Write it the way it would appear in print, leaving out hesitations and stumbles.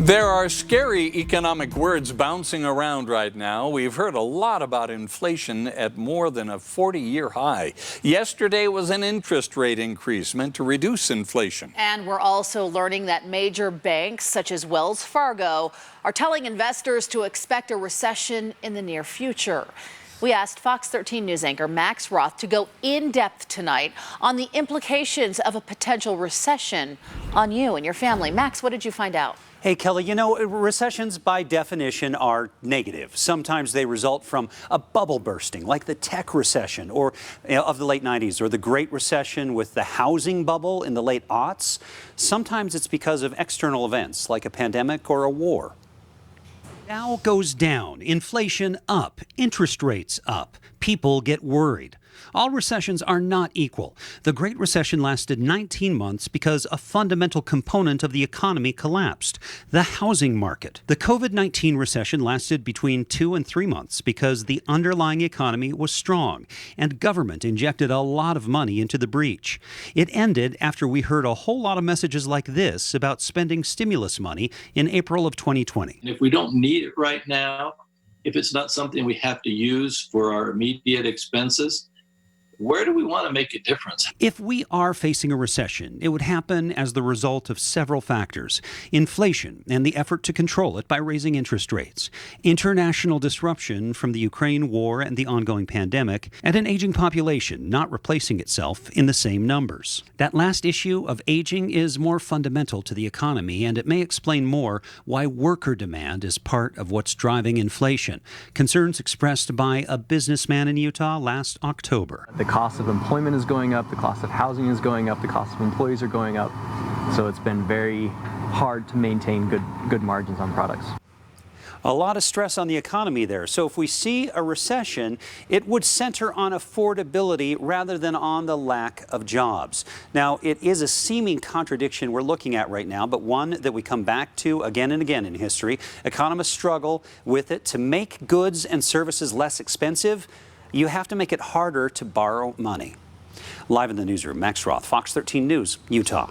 There are scary economic words bouncing around right now. We've heard a lot about inflation at more than a 40-year high. Yesterday was an interest rate increase meant to reduce inflation. And we're also learning that major banks such as Wells Fargo are telling investors to expect a recession in the near future. We asked Fox 13 News anchor Max Roth to go in depth tonight on the implications of a potential recession on you and your family. Max, what did you find out? Hey, Kelly, you know, recessions by definition are negative. Sometimes they result from a bubble bursting, like the tech recession of the late 90s, or the Great Recession with the housing bubble in the late aughts. Sometimes it's because of external events, like a pandemic or a war. Dow goes down, inflation up, interest rates up. People get worried. All recessions are not equal. The Great Recession lasted 19 months because a fundamental component of the economy collapsed, the housing market. The COVID-19 recession lasted between 2 and 3 months because the underlying economy was strong and government injected a lot of money into the breach. It ended after we heard a whole lot of messages like this about spending stimulus money in April of 2020. If we don't need it right now, if it's not something we have to use for our immediate expenses, where do we want to make a difference? If we are facing a recession, it would happen as the result of several factors: inflation and the effort to control it by raising interest rates, international disruption from the Ukraine war and the ongoing pandemic, and an aging population not replacing itself in the same numbers. That last issue of aging is more fundamental to the economy, and it may explain more why worker demand is part of what's driving inflation. Concerns expressed by a businessman in Utah last October. The cost of employment is going up, the cost of housing is going up, the cost of employees are going up. So it's been very hard to maintain good margins on products. A lot of stress on the economy there. So if we see a recession, it would center on affordability rather than on the lack of jobs. Now, it is a seeming contradiction we're looking at right now, but one that we come back to again and again in history. Economists struggle with it. To make goods and services less expensive, you have to make it harder to borrow money. Live in the newsroom, Max Roth, Fox 13 News, Utah.